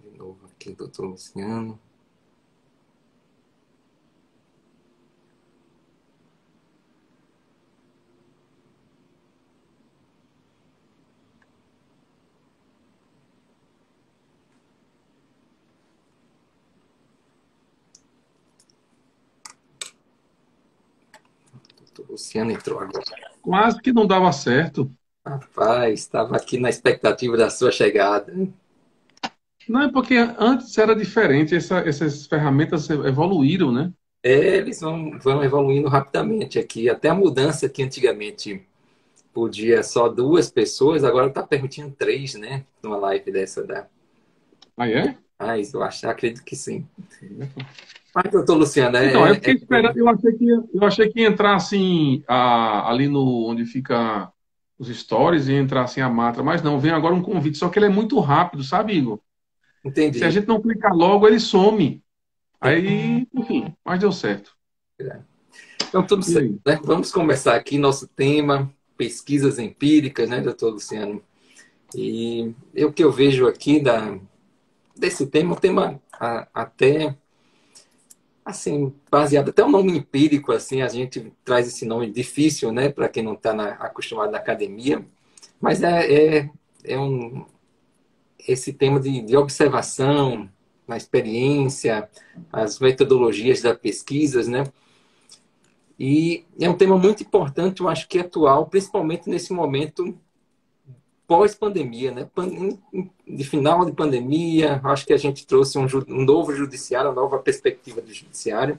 De novo aqui, doutor Luciano. Doutor Luciano entrou agora. Quase que não dava certo. Rapaz, estava aqui na expectativa da sua chegada. Não, é porque antes era diferente, essas ferramentas evoluíram, né? É, eles vão evoluindo rapidamente aqui. Até a mudança que antigamente podia só duas pessoas, agora está permitindo três, né? Numa live dessa da. Aí é? Mas eu acho, acredito que sim. Mas, doutor Luciano, Então, eu fiquei esperando, eu achei que ia entrar assim, ali no onde fica os stories e entrar assim a Matra, mas não, vem agora um convite, só que ele é muito rápido, sabe, Igor? Se a entendi. gente não clicar logo, ele some. Aí, enfim, mas deu certo. Então, tudo E certo, aí? né? Vamos começar aqui nosso tema, pesquisas empíricas, né, doutor Luciano? E o que eu vejo aqui desse tema, um tema até assim, baseado até o nome empírico, assim, a gente traz esse nome difícil, né, para quem não está acostumado na academia, mas esse tema de observação, na experiência, as metodologias das pesquisas, né, e é um tema muito importante, eu acho que atual, principalmente nesse momento pós-pandemia, né? De final de pandemia, acho que a gente trouxe um novo judiciário, uma nova perspectiva do judiciário.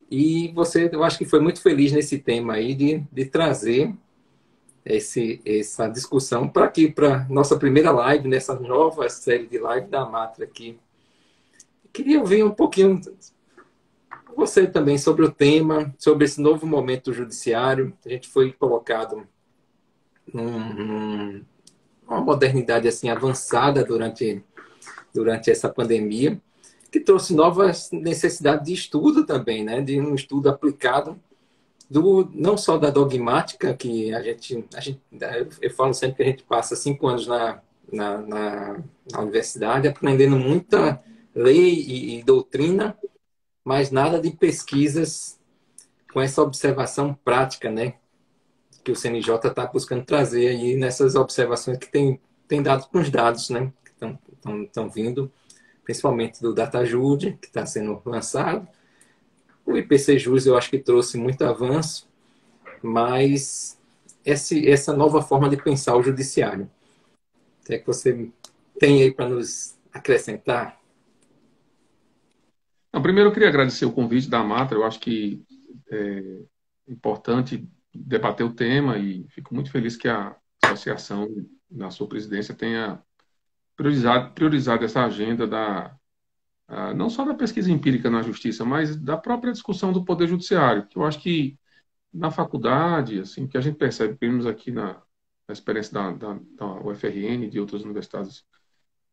E você, eu acho que foi muito feliz nesse tema aí de trazer essa discussão para aqui, para nossa primeira live, nessa nova série de live da Matra aqui. Queria ouvir um pouquinho você também sobre o tema, sobre esse novo momento judiciário. A gente foi colocado numa modernidade assim avançada durante essa pandemia, que trouxe novas necessidades de estudo também, né? De um estudo aplicado não só da dogmática, que eu falo sempre que a gente passa 5 anos na, na, na universidade aprendendo muita lei e doutrina, mas nada de pesquisas com essa observação prática, né? Que o CNJ está buscando trazer aí nessas observações que tem dado com os dados, né? Que estão vindo, principalmente do DataJude, que está sendo lançado. O IPCJus eu acho que trouxe muito avanço, mas essa nova forma de pensar o judiciário. O que é que você tem aí para nos acrescentar? Não, primeiro eu queria agradecer o convite da Matra, eu acho que é importante debater o tema e fico muito feliz que a associação, na sua presidência, tenha priorizado essa agenda não só da pesquisa empírica na justiça, mas da própria discussão do Poder Judiciário, que eu acho que na faculdade, assim, que a gente percebe, pelo menos aqui na experiência da UFRN e de outras universidades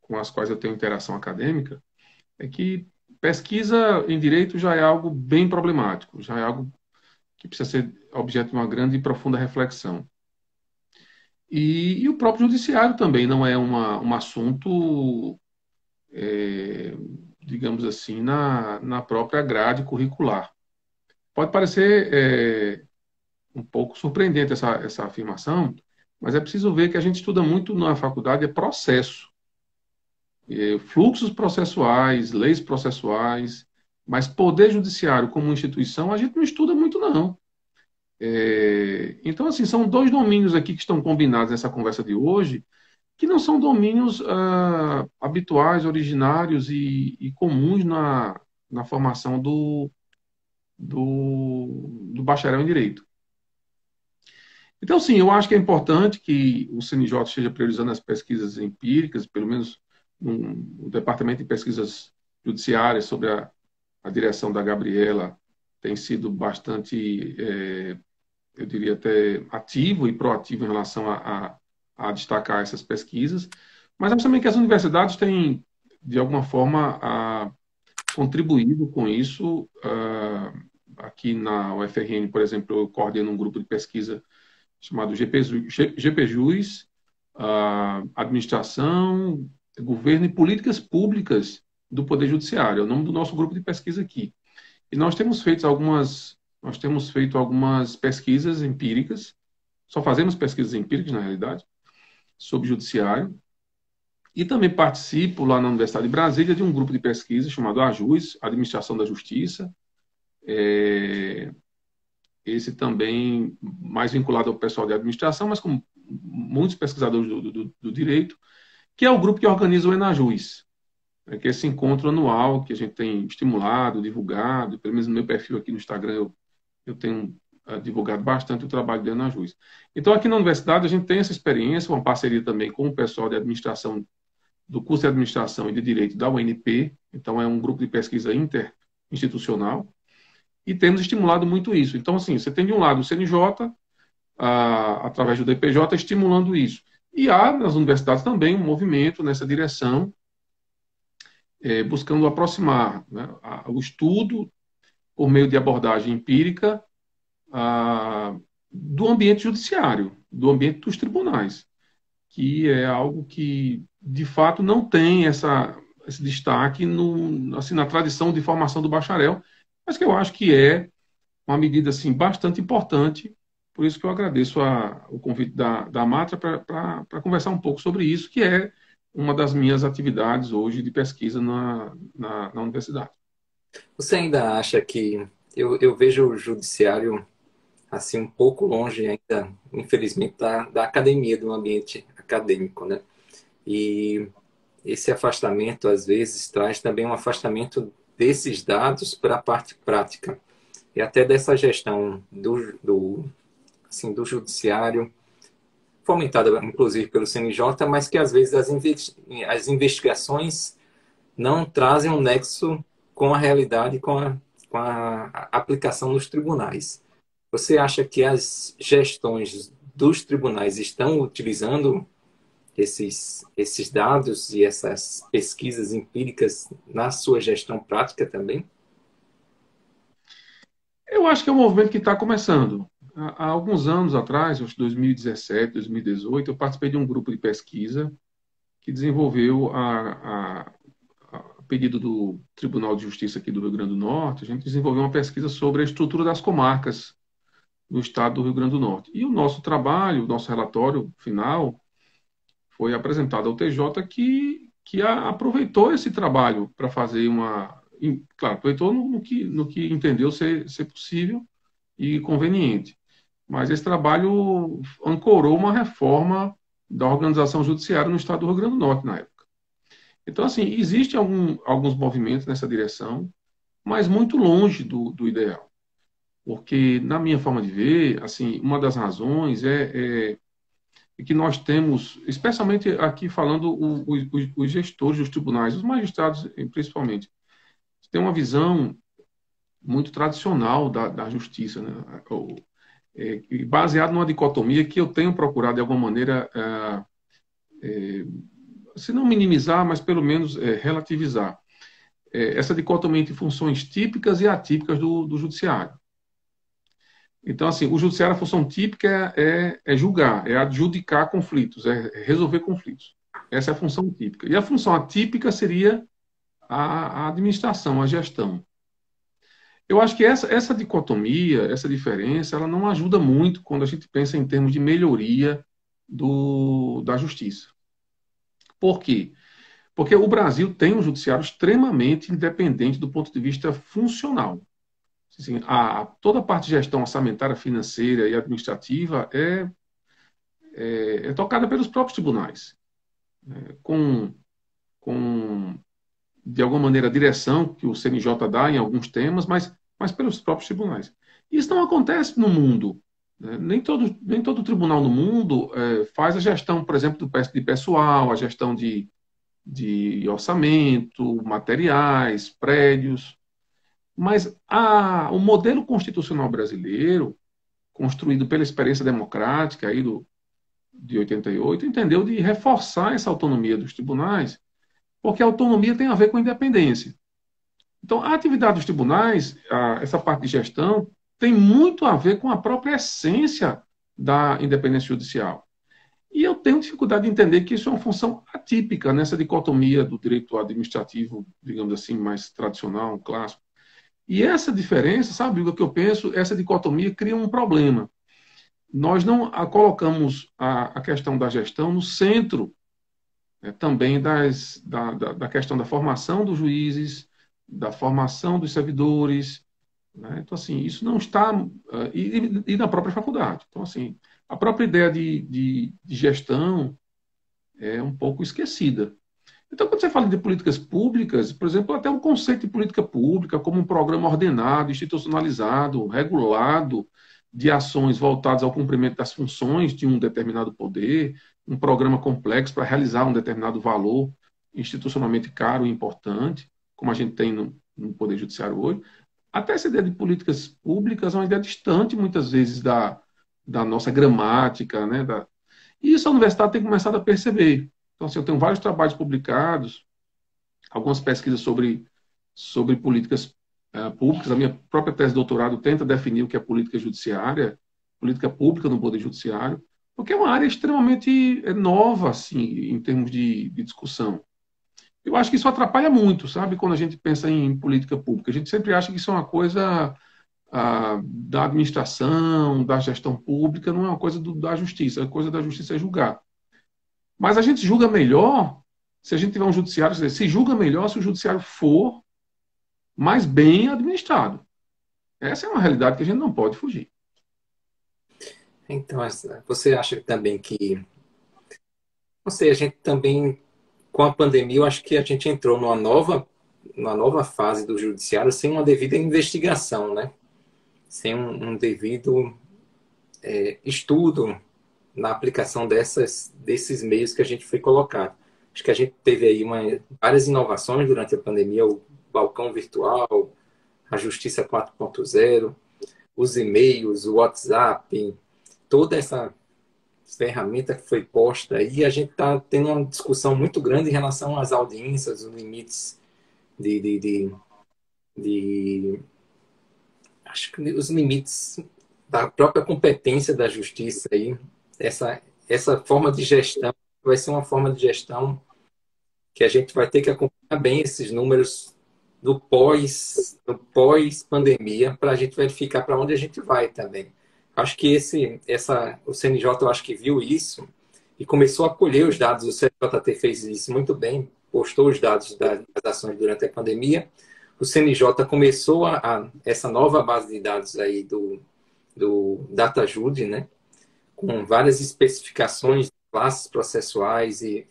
com as quais eu tenho interação acadêmica, é que pesquisa em direito já é algo bem problemático, já é algo que precisa ser objeto de uma grande e profunda reflexão. E o próprio judiciário também não é um assunto, é, digamos assim, na própria grade curricular. Pode parecer um pouco surpreendente essa afirmação, mas é preciso ver que a gente estuda muito na faculdade é processo, fluxos processuais, leis processuais, mas poder judiciário como instituição a gente não estuda muito, não. Então, assim, são dois domínios aqui que estão combinados nessa conversa de hoje, que não são domínios habituais, originários e comuns na formação do bacharel em Direito. Então, sim, eu acho que é importante que o CNJ esteja priorizando as pesquisas empíricas, pelo menos no Departamento de Pesquisas Judiciárias, sobre a direção da Gabriela, tem sido bastante, eu diria até ativo e proativo em relação a destacar essas pesquisas, mas acho também que as universidades têm, de alguma forma, contribuído com isso. Aqui na UFRN, por exemplo, eu coordeno um grupo de pesquisa chamado GPJus, Administração, Governo e Políticas Públicas do Poder Judiciário, é o nome do nosso grupo de pesquisa aqui. E nós temos feito algumas pesquisas empíricas, só fazemos pesquisas empíricas, na realidade, sobre judiciário, e também participo lá na Universidade de Brasília de um grupo de pesquisa chamado AJUS, Administração da Justiça, esse também mais vinculado ao pessoal de administração, mas com muitos pesquisadores do direito, que é o grupo que organiza o Enajus, que é esse encontro anual que a gente tem estimulado, divulgado, pelo menos no meu perfil aqui no Instagram eu tenho divulgado bastante o trabalho do Enajus. Então, aqui na universidade, a gente tem essa experiência, uma parceria também com o pessoal de administração, do curso de administração e de direito da UNP, então é um grupo de pesquisa interinstitucional, e temos estimulado muito isso. Então, assim, você tem de um lado o CNJ, através do DPJ, estimulando isso. E há nas universidades também um movimento nessa direção, buscando aproximar, né, o estudo por meio de abordagem empírica do ambiente judiciário, do ambiente dos tribunais, que é algo que, de fato, não tem esse destaque assim, na tradição de formação do bacharel, mas que eu acho que é uma medida assim, bastante importante. Por isso que eu agradeço o convite da Matra para conversar um pouco sobre isso, que é uma das minhas atividades hoje de pesquisa na universidade. Você ainda acha que... Eu vejo o judiciário assim um pouco longe ainda, infelizmente, da academia, do ambiente acadêmico, né? E esse afastamento, às vezes, traz também um afastamento desses dados para a parte prática e até dessa gestão assim, do judiciário, fomentada, inclusive, pelo CNJ, mas que, às vezes, as investigações não trazem um nexo com a realidade, com a aplicação nos tribunais. Você acha que as gestões dos tribunais estão utilizando esses dados e essas pesquisas empíricas na sua gestão prática também? Eu acho que é um movimento que está começando. Há alguns anos atrás, acho que 2017, 2018, eu participei de um grupo de pesquisa que desenvolveu a pedido do Tribunal de Justiça aqui do Rio Grande do Norte, a gente desenvolveu uma pesquisa sobre a estrutura das comarcas no estado do Rio Grande do Norte. E o nosso trabalho, o nosso relatório final, foi apresentado ao TJ que aproveitou esse trabalho para fazer claro, aproveitou no que entendeu ser possível e conveniente. Mas esse trabalho ancorou uma reforma da organização judiciária no estado do Rio Grande do Norte na época. Então, assim, existem alguns movimentos nessa direção, mas muito longe do ideal. Porque, na minha forma de ver, assim, uma das razões é que nós temos, especialmente aqui falando os gestores dos tribunais, os magistrados principalmente, têm uma visão muito tradicional da justiça, né? Baseado numa dicotomia que eu tenho procurado, de alguma maneira, se não minimizar, mas pelo menos relativizar. Essa dicotomia entre funções típicas e atípicas do judiciário. Então, assim, o judiciário, a função típica é julgar, é adjudicar conflitos, é resolver conflitos. Essa é a função típica. E a função atípica seria a administração, a gestão. Eu acho que essa dicotomia, essa diferença, ela não ajuda muito quando a gente pensa em termos de melhoria da justiça. Por quê? Porque o Brasil tem um judiciário extremamente independente do ponto de vista funcional. Assim, toda a parte de gestão orçamentária, financeira e administrativa é tocada pelos próprios tribunais, né? com, de alguma maneira, a direção que o CNJ dá em alguns temas, mas pelos próprios tribunais. Isso não acontece no mundo. Né? Nem todo tribunal no mundo faz a gestão, por exemplo, de pessoal, a gestão de orçamento, materiais, prédios. Mas o modelo constitucional brasileiro, construído pela experiência democrática aí de 88, entendeu de reforçar essa autonomia dos tribunais, porque a autonomia tem a ver com a independência. Então, a atividade dos tribunais, essa parte de gestão, tem muito a ver com a própria essência da independência judicial. E eu tenho dificuldade de entender que isso é uma função atípica nessa dicotomia do direito administrativo, digamos assim, mais tradicional, clássico. E essa diferença, sabe, o que eu penso, essa dicotomia cria um problema. Nós não colocamos a questão da gestão no centro, também da questão da formação dos juízes, da formação dos servidores, né? Então, assim, isso não está... e na própria faculdade. Então, assim, a própria ideia de gestão é um pouco esquecida. Então, quando você fala de políticas públicas, por exemplo, até o conceito de política pública como um programa ordenado, institucionalizado, regulado, de ações voltadas ao cumprimento das funções de um determinado poder, um programa complexo para realizar um determinado valor institucionalmente caro e importante, como a gente tem no Poder Judiciário hoje. Até essa ideia de políticas públicas é uma ideia distante, muitas vezes, da nossa gramática, né? E isso a universidade tem começado a perceber. Então, assim, eu tenho vários trabalhos publicados, algumas pesquisas sobre políticas públicas. A minha própria tese de doutorado tenta definir o que é política judiciária, política pública no Poder Judiciário, porque é uma área extremamente nova, assim, em termos de discussão. Eu acho que isso atrapalha muito, sabe, quando a gente pensa em política pública. A gente sempre acha que isso é uma coisa da administração, da gestão pública, não é uma coisa da justiça. A coisa da justiça é julgar. Mas a gente julga melhor se a gente tiver um judiciário, se julga melhor se o judiciário for mais bem administrado. Essa é uma realidade que a gente não pode fugir. Então, você acha também que, não sei, a gente também, com a pandemia, eu acho que a gente entrou numa nova fase do judiciário sem uma devida investigação, né? Sem um devido estudo na aplicação desses meios que a gente foi colocado. Acho que a gente teve aí várias inovações durante a pandemia, o balcão virtual, a Justiça 4.0, os e-mails, o WhatsApp, toda essa ferramenta que foi posta aí, a gente está tendo uma discussão muito grande em relação às audiências, os limites de, de, de, de acho que os limites da própria competência da justiça aí, essa forma de gestão vai ser uma forma de gestão que a gente vai ter que acompanhar bem esses números do pós-pandemia para a gente verificar para onde a gente vai também. Acho que o CNJ eu acho que viu isso e começou a colher os dados. O CNJT fez isso muito bem, postou os dados das ações durante a pandemia. O CNJ começou essa nova base de dados aí do DataJude, né? Com várias especificações de classes processuais e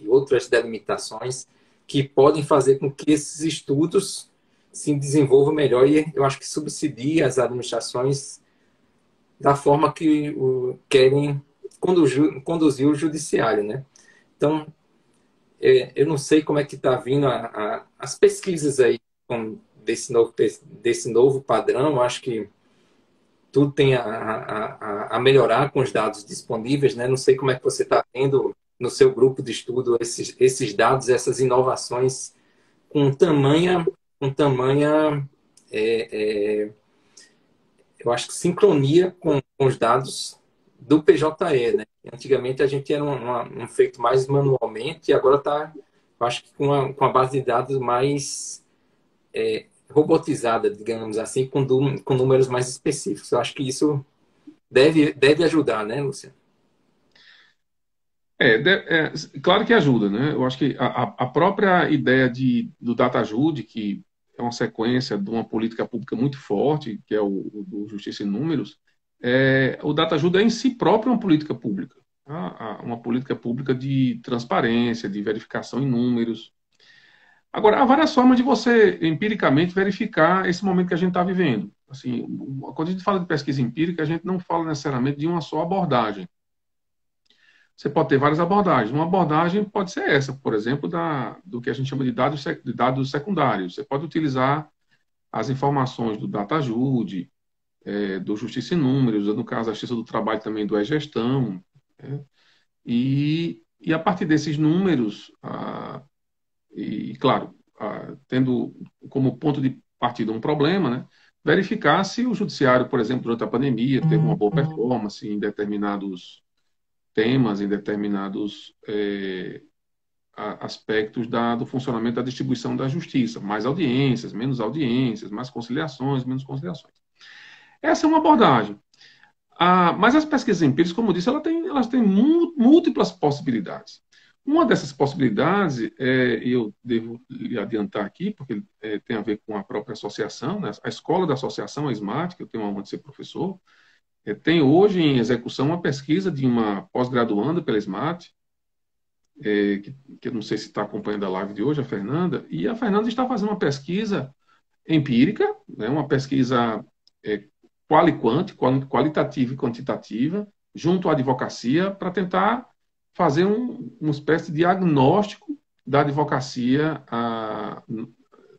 outras delimitações que podem fazer com que esses estudos se desenvolvam melhor e eu acho que subsidia as administrações da forma que querem conduzir o judiciário, né? Então, eu não sei como é que está vindo as pesquisas aí desse novo padrão. Eu acho que tudo tem a melhorar com os dados disponíveis, né? Não sei como é que você está tendo no seu grupo de estudo esses dados, essas inovações com tamanha eu acho que sincronia com os dados do PJE, né? Antigamente a gente era um feito mais manualmente e agora está, eu acho que com a base de dados mais robotizada, digamos assim, com números mais específicos. Eu acho que isso deve ajudar, né, Luciano? Claro que ajuda, né? Eu acho que a própria ideia do DataJude, que é uma sequência de uma política pública muito forte, que é o do Justiça em Números, o DataJude é em si próprio uma política pública, tá? Uma política pública de transparência, de verificação em números. Agora, há várias formas de você, empiricamente, verificar esse momento que a gente está vivendo. Assim, quando a gente fala de pesquisa empírica, a gente não fala necessariamente de uma só abordagem. Você pode ter várias abordagens. Uma abordagem pode ser essa, por exemplo, do que a gente chama de dados secundários. Você pode utilizar as informações do DataJude, do Justiça em Números, no caso, a Justiça do Trabalho também do E-Gestão, né? E a partir desses números, claro, tendo como ponto de partida um problema, né? Verificar se o judiciário, por exemplo, durante a pandemia, teve uma boa performance em temas, em determinados aspectos do funcionamento da distribuição da justiça. Mais audiências, mais conciliações, menos conciliações. Essa é uma abordagem. Mas as pesquisas empíricas, como eu disse, elas têm múltiplas possibilidades. Uma dessas possibilidades, eu devo lhe adiantar aqui, porque tem a ver com a própria associação, né? A escola da associação, a SMART, que eu tenho a honra de ser professor, tem hoje em execução uma pesquisa de uma pós-graduanda pela SMART, que eu não sei se está acompanhando a live de hoje, a Fernanda, e a Fernanda está fazendo uma pesquisa empírica, né? Uma pesquisa qualitativa e quantitativa, junto à advocacia, para tentar fazer uma espécie de diagnóstico da advocacia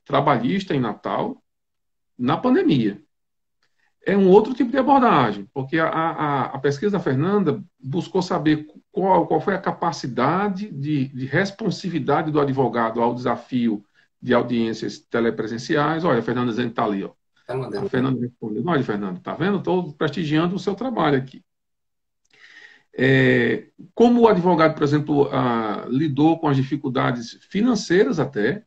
trabalhista em Natal na pandemia. É um outro tipo de abordagem, porque a pesquisa da Fernanda buscou saber qual foi a capacidade de responsividade do advogado ao desafio de audiências telepresenciais. Olha, a Fernanda dizendo que está ali, ó. A Fernanda respondeu: olha, Fernanda, está vendo? Estou prestigiando o seu trabalho aqui. Como o advogado, por exemplo, lidou com as dificuldades financeiras até,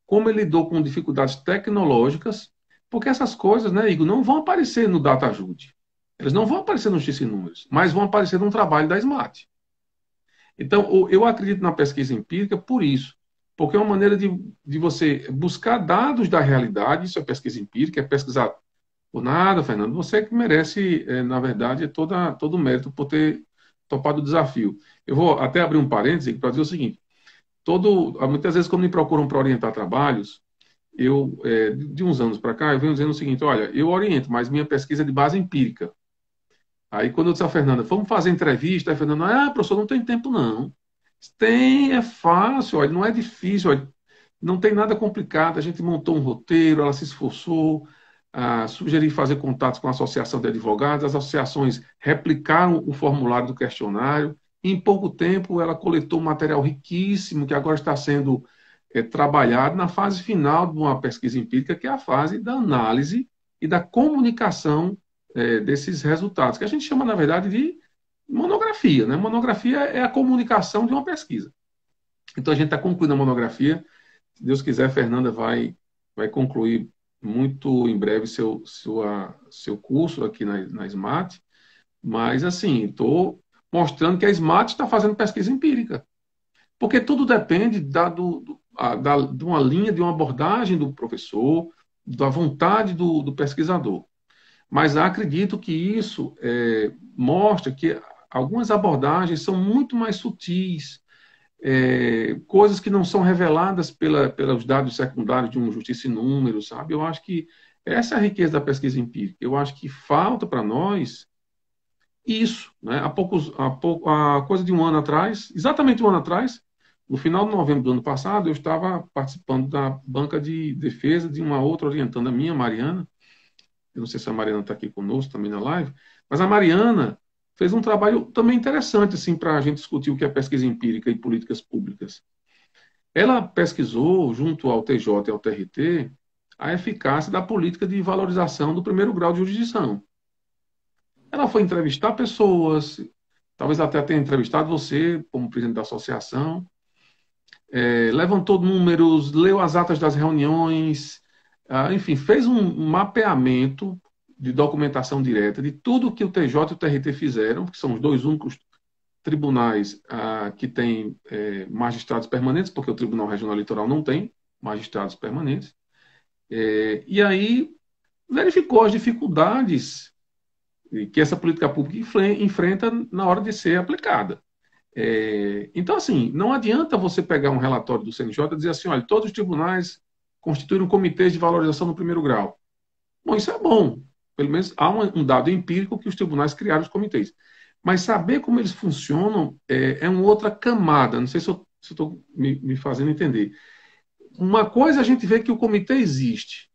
como ele lidou com dificuldades tecnológicas, porque essas coisas, né, Igor, não vão aparecer no DataJude. Eles não vão aparecer no X Números, mas vão aparecer num trabalho da SMART. Então, eu acredito na pesquisa empírica por isso, porque é uma maneira de você buscar dados da realidade. Isso é pesquisa empírica, é pesquisar por nada, Fernando. Você que merece, na verdade, todo o mérito por ter topado o desafio. Eu vou até abrir um parêntese para dizer o seguinte: muitas vezes, quando me procuram para orientar trabalhos, de uns anos para cá, eu venho dizendo o seguinte: olha, eu oriento, mas minha pesquisa é de base empírica. Aí, quando eu disse a Fernanda, vamos fazer entrevista, a Fernanda, professor, não tem tempo, não. Tem, é fácil, olha, não é difícil, olha, não tem nada complicado. A gente montou um roteiro, ela se esforçou, sugeri fazer contatos com a Associação de Advogados, as associações replicaram o formulário do questionário. Em pouco tempo, ela coletou um material riquíssimo, que agora está sendo trabalhado na fase final de uma pesquisa empírica, que é a fase da análise e da comunicação desses resultados, que a gente chama, na verdade, de monografia, né? Monografia é a comunicação de uma pesquisa. Então, a gente está concluindo a monografia. Se Deus quiser, a Fernanda vai concluir muito em breve seu curso aqui na SMART. Mas, assim, estou mostrando que a SMART está fazendo pesquisa empírica. Porque tudo depende de uma linha, de uma abordagem do professor, da vontade do pesquisador. Mas acredito que isso mostra que algumas abordagens são muito mais sutis, coisas que não são reveladas pelos dados secundários de um Justiça e Números, sabe? Eu acho que essa é a riqueza da pesquisa empírica. Eu acho que falta para nós isso, né? Há coisa de um ano atrás, exatamente um ano atrás, no final de novembro do ano passado, eu estava participando da banca de defesa de uma outra orientanda minha, Mariana. Eu não sei se a Mariana está aqui conosco também na live, mas a Mariana fez um trabalho também interessante assim, para a gente discutir o que é pesquisa empírica e políticas públicas. Ela pesquisou, junto ao TJ e ao TRT, a eficácia da política de valorização do primeiro grau de jurisdição. Ela foi entrevistar pessoas, talvez até tenha entrevistado você, como presidente da associação, levantou números, leu as atas das reuniões, enfim, fez um mapeamento de documentação direta de tudo que o TJ e o TRT fizeram, que são os dois únicos tribunais que têm magistrados permanentes, porque o Tribunal Regional Eleitoral não tem magistrados permanentes, e aí verificou as dificuldades que essa política pública enfrenta na hora de ser aplicada. Então, assim, não adianta você pegar um relatório do CNJ e dizer assim: olha, todos os tribunais constituíram comitês de valorização no primeiro grau. Bom, isso é bom. Pelo menos há um dado empírico que os tribunais criaram os comitês. Mas saber como eles funcionam é uma outra camada. Não sei se eu estou me fazendo entender. Uma coisa é a gente vê que o comitê existe,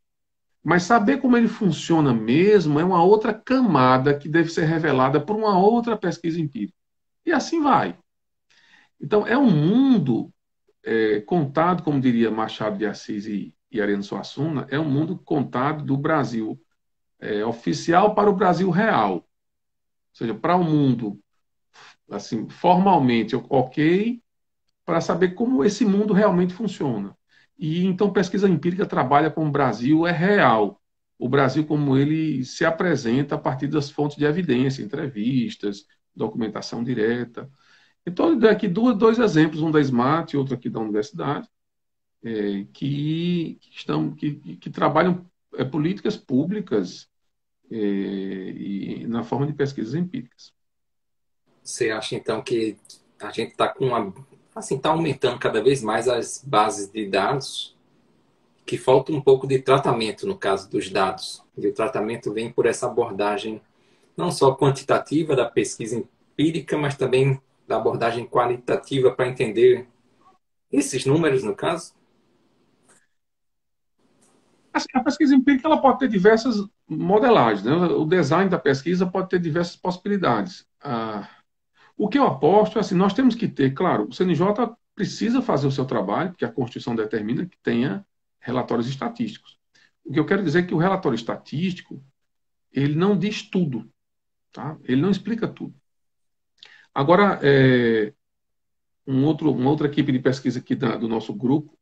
mas saber como ele funciona mesmo é uma outra camada que deve ser revelada por uma outra pesquisa empírica. E assim vai. Então, é um mundo contado, como diria Machado de Assis e Ariano Suassuna, é um mundo contado do Brasil oficial para o Brasil real. Ou seja, para o mundo assim, formalmente, ok, para saber como esse mundo realmente funciona. E então pesquisa empírica trabalha com o Brasil é real. O Brasil como ele se apresenta a partir das fontes de evidência, entrevistas, documentação direta. Então, eu dei aqui dois exemplos, um da SMART e outro aqui da universidade, que trabalham políticas públicas e na forma de pesquisas empíricas. Você acha, então, que a gente está com uma... Assim, está aumentando cada vez mais as bases de dados, que falta um pouco de tratamento no caso dos dados. E o tratamento vem por essa abordagem não só quantitativa da pesquisa empírica, mas também da abordagem qualitativa para entender esses números, no caso? Assim, a pesquisa empírica ela pode ter diversas modelagens, né? O design da pesquisa pode ter diversas possibilidades. O que eu aposto é assim, nós temos que ter, claro, o CNJ precisa fazer o seu trabalho, porque a Constituição determina que tenha relatórios estatísticos. O que eu quero dizer é que o relatório estatístico, ele não diz tudo, tá? Ele não explica tudo. Agora, uma outra equipe de pesquisa aqui do nosso grupo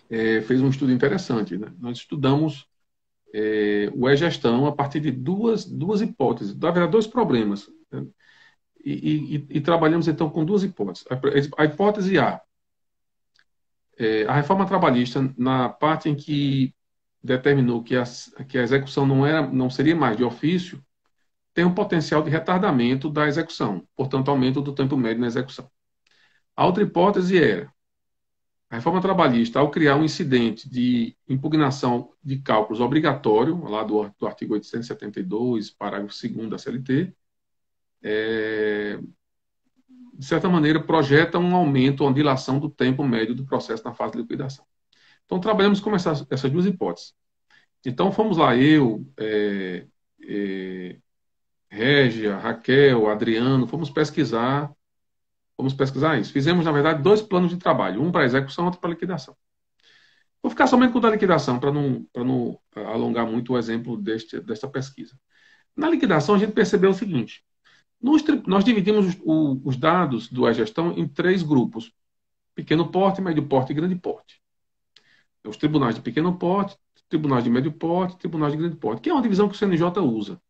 fez um estudo interessante, né? Nós estudamos o e-gestão a partir de duas hipóteses, na verdade, dois problemas, né? E trabalhamos, então, com duas hipóteses. A hipótese A, a reforma trabalhista, na parte em que determinou que a execução não seria mais de ofício, tem um potencial de retardamento da execução, portanto, aumento do tempo médio na execução. A outra hipótese era a reforma trabalhista, ao criar um incidente de impugnação de cálculos obrigatório, lá do artigo 872, parágrafo 2º da CLT, de certa maneira, projeta um aumento, uma dilação do tempo médio do processo na fase de liquidação. Então, trabalhamos com essas duas hipóteses. Então, fomos lá, eu, Régia, Raquel, Adriano, fomos pesquisar isso. Fizemos, na verdade, dois planos de trabalho, um para execução e outro para liquidação. Vou ficar somente com o da liquidação, para não alongar muito o exemplo desta pesquisa. Na liquidação, a gente percebeu o seguinte: nós dividimos os dados do e-gestão em três grupos: pequeno porte, médio porte e grande porte. Os tribunais de pequeno porte, tribunais de médio porte, tribunais de grande porte, que é uma divisão que o CNJ usa,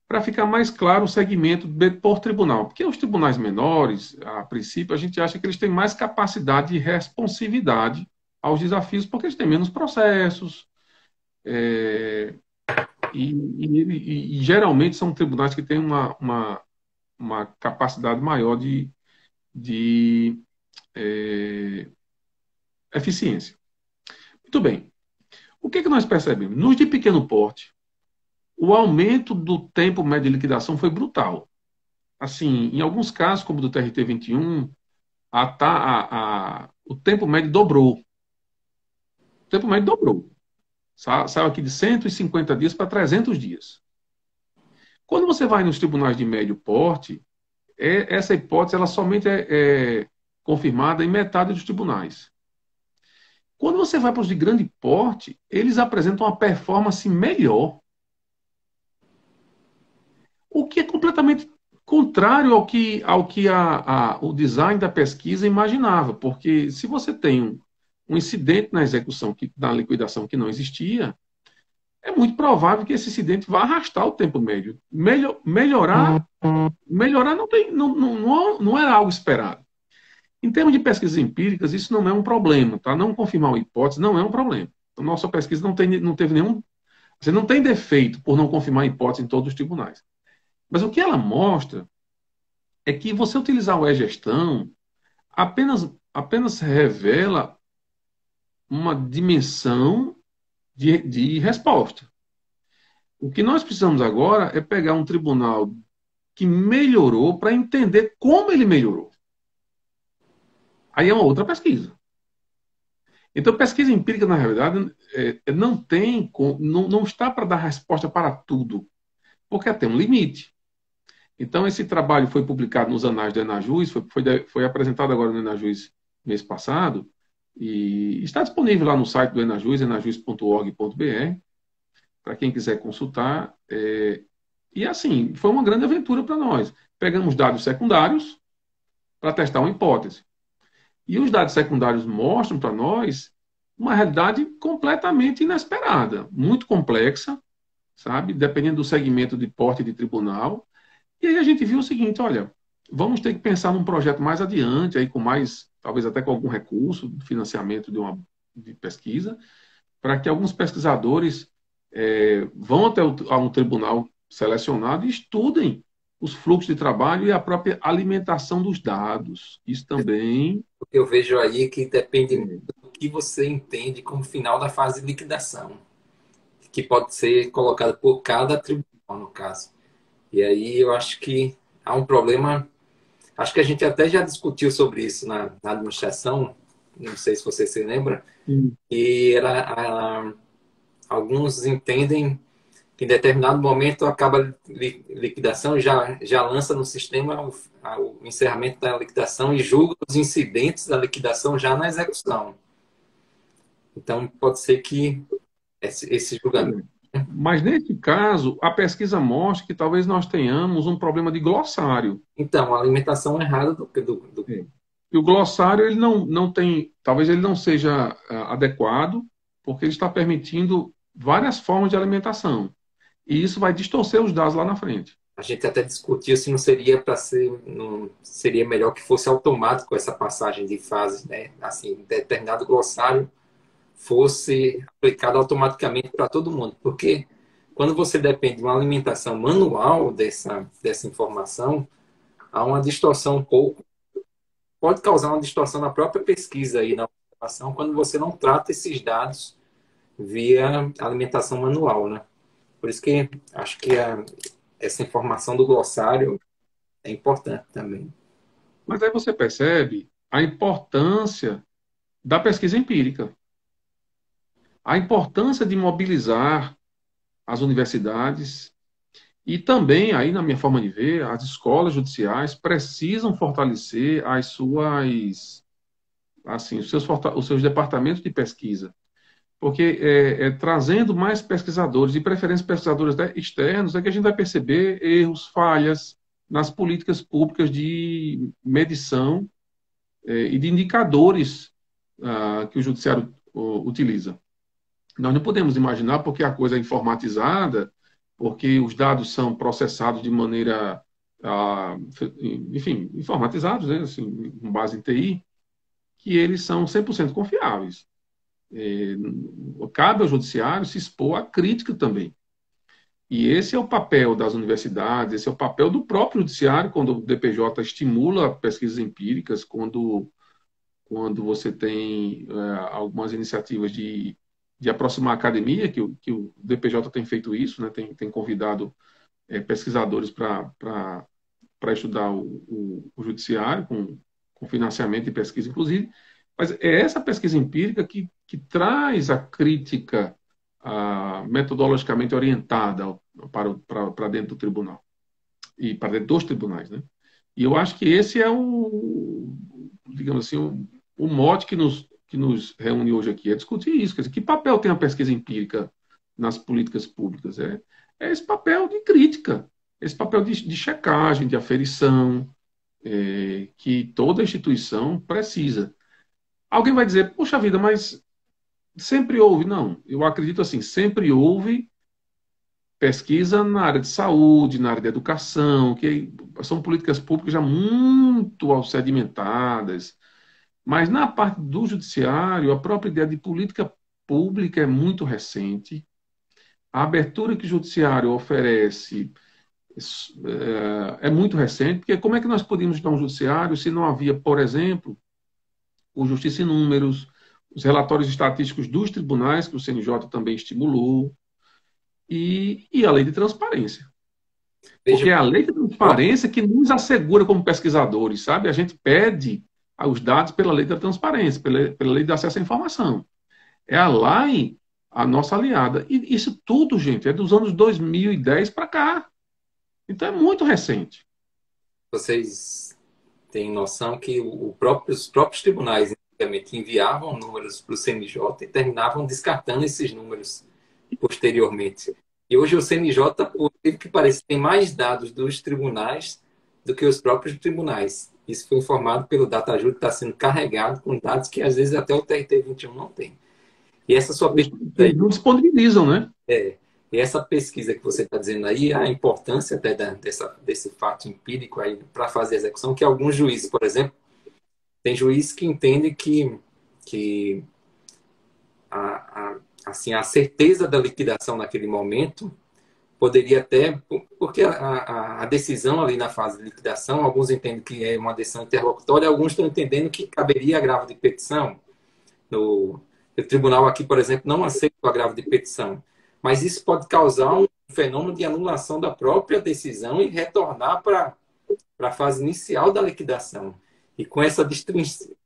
para ficar mais claro o segmento por tribunal. Porque os tribunais menores, a princípio, a gente acha que eles têm mais capacidade de responsividade aos desafios, porque eles têm menos processos, e geralmente são tribunais que têm uma capacidade maior de eficiência. Muito bem. O que nós percebemos? Nos de pequeno porte, o aumento do tempo médio de liquidação foi brutal. Assim, em alguns casos, como do TRT 21, o tempo médio dobrou. O tempo médio dobrou. Saiu aqui de 150 dias para 300 dias. Quando você vai nos tribunais de médio porte, essa hipótese ela somente é confirmada em metade dos tribunais. Quando você vai para os de grande porte, eles apresentam uma performance melhor. O que é completamente contrário ao que o design da pesquisa imaginava. Porque se você tem um incidente na execução, na liquidação que não existia, é muito provável que esse incidente vá arrastar o tempo médio. Melhorar não era algo esperado. Em termos de pesquisas empíricas, isso não é um problema. Tá? Não confirmar uma hipótese não é um problema. A nossa pesquisa não teve nenhum... Você não tem defeito por não confirmar a hipótese em todos os tribunais. Mas o que ela mostra é que você utilizar o e-gestão apenas revela uma dimensão de resposta. O que nós precisamos agora é pegar um tribunal que melhorou para entender como ele melhorou. Aí é uma outra pesquisa. Então, pesquisa empírica, na realidade, não está para dar resposta para tudo, porque tem um limite. Então, esse trabalho foi publicado nos anais do Enajus, foi apresentado agora no Enajus mês passado, e está disponível lá no site do Enajus, enajus.org.br, para quem quiser consultar. E assim, foi uma grande aventura para nós. Pegamos dados secundários para testar uma hipótese. E os dados secundários mostram para nós uma realidade completamente inesperada, muito complexa, sabe? Dependendo do segmento de porte de tribunal. E aí a gente viu o seguinte, olha, vamos ter que pensar num projeto mais adiante, aí com mais, talvez até com algum recurso de financiamento de pesquisa, para que alguns pesquisadores vão até a um tribunal selecionado e estudem os fluxos de trabalho e a própria alimentação dos dados. Isso também. O que eu vejo aí que depende muito do que você entende como final da fase de liquidação, que pode ser colocado por cada tribunal, no caso. E aí eu acho que há um problema. Acho que a gente até já discutiu sobre isso na administração, não sei se você se lembra, Sim. e alguns entendem que em determinado momento acaba a liquidação, já lança no sistema o encerramento da liquidação e julga os incidentes da liquidação já na execução. Então, pode ser que esse julgamento. Mas, nesse caso, a pesquisa mostra que talvez nós tenhamos um problema de glossário. Então, a alimentação errada do. É. E o glossário, ele não tem, talvez ele não seja adequado, porque ele está permitindo várias formas de alimentação. E isso vai distorcer os dados lá na frente. A gente até discutiu se não seria para ser, não seria melhor que fosse automático essa passagem de fase, né? Assim, determinado glossário fosse aplicado automaticamente para todo mundo, porque quando você depende de uma alimentação manual dessa informação, há uma distorção um pouco, pode causar uma distorção na própria pesquisa e na observação quando você não trata esses dados via alimentação manual, né? Por isso que acho que essa informação do glossário é importante também. Mas aí você percebe a importância da pesquisa empírica, a importância de mobilizar as universidades e também, aí na minha forma de ver, as escolas judiciais precisam fortalecer as suas, assim, os seus departamentos de pesquisa, porque trazendo mais pesquisadores, de preferência pesquisadores externos, é que a gente vai perceber erros, falhas nas políticas públicas de medição e de indicadores que o judiciário utiliza. Nós não podemos imaginar, porque a coisa é informatizada, porque os dados são processados de maneira, enfim, informatizados, né, assim, com base em TI, que eles são 100% confiáveis. Cabe ao judiciário se expor à crítica também. E esse é o papel das universidades, esse é o papel do próprio judiciário, quando o DPJ estimula pesquisas empíricas, quando você tem algumas iniciativas de aproximar a academia, que o DPJ tem feito isso, né? Tem convidado pesquisadores para estudar o judiciário, com financiamento de pesquisa, inclusive. Mas é essa pesquisa empírica que traz a crítica metodologicamente orientada para dentro do tribunal e para dentro dos tribunais, né? E eu acho que esse é digamos assim, o mote que nos reúne hoje aqui, é discutir isso. Quer dizer, que papel tem a pesquisa empírica nas políticas públicas? É esse papel de crítica, esse papel de checagem, de aferição, que toda instituição precisa. Alguém vai dizer, puxa vida, mas sempre houve. Não, eu acredito assim, sempre houve pesquisa na área de saúde, na área de educação, que são políticas públicas já muito sedimentadas, mas na parte do judiciário, a própria ideia de política pública é muito recente. A abertura que o judiciário oferece é muito recente, porque como é que nós podíamos dar um judiciário se não havia, por exemplo, o Justiça em Números, os relatórios estatísticos dos tribunais, que o CNJ também estimulou, e a lei de transparência. Porque Veja, é a lei de transparência que nos assegura como pesquisadores, sabe? A gente pede os dados pela lei da transparência, pela lei de acesso à informação. É a lei a nossa aliada. E isso tudo, gente, é dos anos 2010 para cá. Então é muito recente. vocês têm noção que os próprios tribunais antigamente enviavam números para o CNJ e terminavam descartando esses números posteriormente. E hoje o CNJ, por incrível que pareça, tem mais dados dos tribunais do que os próprios tribunais. Isso foi informado pelo DataJury, que está sendo carregado com dados que às vezes até o TRT-21 não tem. E essa sua pesquisa aí, Eles não disponibilizam, né? e essa pesquisa que você está dizendo aí, a importância até desse fato empírico aí para fazer a execução, que alguns juízes, por exemplo, tem juiz que entende que assim, a certeza da liquidação naquele momento poderia até, porque a decisão ali na fase de liquidação, alguns entendem que é uma decisão interlocutória, alguns estão entendendo que caberia agravo de petição. O tribunal aqui, por exemplo, não aceita o agravo de petição, mas isso pode causar um fenômeno de anulação da própria decisão e retornar para a fase inicial da liquidação. E com esse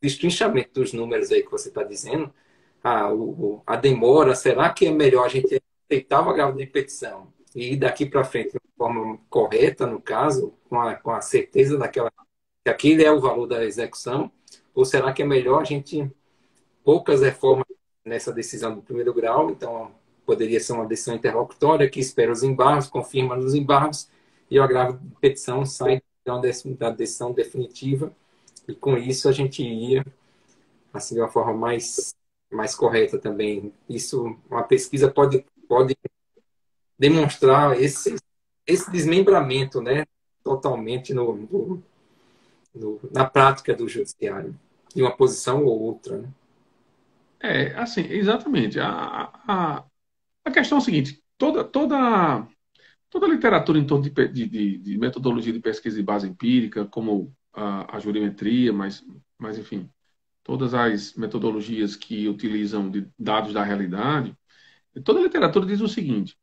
destrinchamento dos números aí que você está dizendo, a demora, será que é melhor a gente aceitar o agravo de petição e ir daqui para frente de forma correta, no caso, com a certeza que aquele é o valor da execução? Ou será que é melhor a gente poucas reformas nessa decisão do primeiro grau? Então, poderia ser uma decisão interlocutória que espera os embargos, confirma nos embargos e o agravo de petição sai da decisão definitiva, e com isso a gente ia assim, de uma forma mais correta também. Isso, uma pesquisa pode demonstrar esse desmembramento, né, totalmente na prática do judiciário, de uma posição ou outra. Né? Assim, exatamente. A questão é o seguinte, toda literatura em torno de metodologia de pesquisa de base empírica, como a jurimetria, mas enfim, todas as metodologias que utilizam de dados da realidade, toda a literatura diz o seguinte: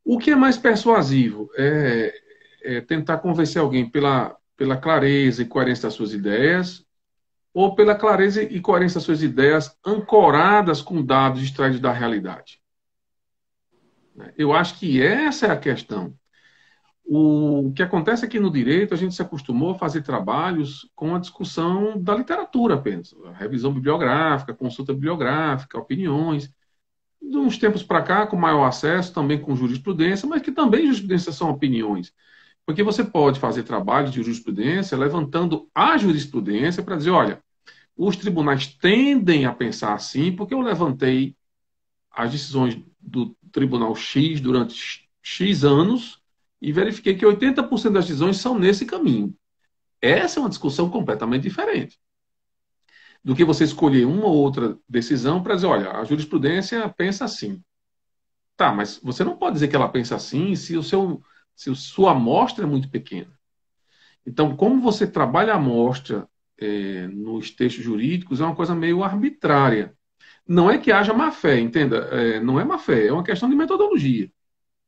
o que é mais persuasivo é tentar convencer alguém pela clareza e coerência das suas ideias, ou pela clareza e coerência das suas ideias ancoradas com dados extraídos da realidade. Eu acho que essa é a questão. O que acontece é que no direito a gente se acostumou a fazer trabalhos com a discussão da literatura apenas. A revisão bibliográfica, consulta bibliográfica, opiniões. De uns tempos para cá, com maior acesso, também com jurisprudência, mas que também jurisprudência são opiniões. Porque você pode fazer trabalhos de jurisprudência levantando a jurisprudência para dizer, olha, os tribunais tendem a pensar assim porque eu levantei as decisões do Tribunal X durante X anos e verifiquei que 80% das decisões são nesse caminho. Essa é uma discussão completamente diferente do que você escolher uma ou outra decisão para dizer, olha, a jurisprudência pensa assim. Tá, mas você não pode dizer que ela pensa assim se a sua amostra é muito pequena. Então, como você trabalha a amostra nos textos jurídicos é uma coisa meio arbitrária. Não é que haja má-fé, entenda? Não é má-fé, é uma questão de metodologia.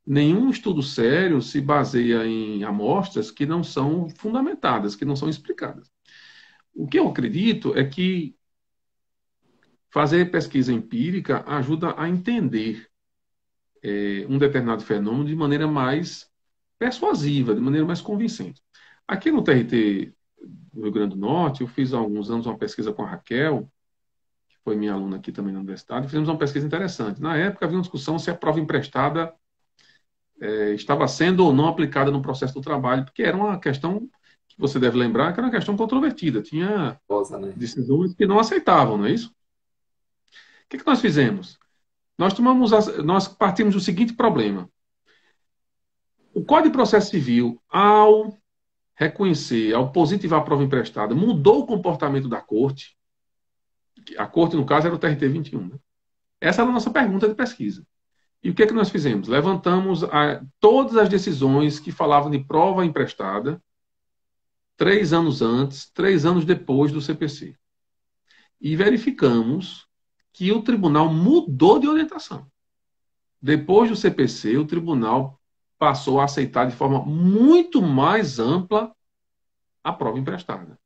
Nenhum estudo sério se baseia em amostras que não são fundamentadas, que não são explicadas. O que eu acredito é que fazer pesquisa empírica ajuda a entender um determinado fenômeno de maneira mais persuasiva, de maneira mais convincente. Aqui no TRT do Rio Grande do Norte, eu fiz há alguns anos uma pesquisa com a Raquel, que foi minha aluna aqui também na universidade, fizemos uma pesquisa interessante. Na época havia uma discussão se a prova emprestada estava sendo ou não aplicada no processo do trabalho, porque era uma questão que você deve lembrar que era uma questão controvertida. Tinha decisões que não aceitavam, não é isso? O que nós fizemos? Nós partimos do seguinte problema. O Código de Processo Civil, ao reconhecer, ao positivar a prova emprestada, mudou o comportamento da Corte. A Corte, no caso, era o TRT-21. Né? Essa era a nossa pergunta de pesquisa. E o que nós fizemos? Levantamos todas as decisões que falavam de prova emprestada 3 anos antes, 3 anos depois do CPC. E verificamos que o tribunal mudou de orientação. Depois do CPC, o tribunal passou a aceitar de forma muito mais ampla a prova emprestada.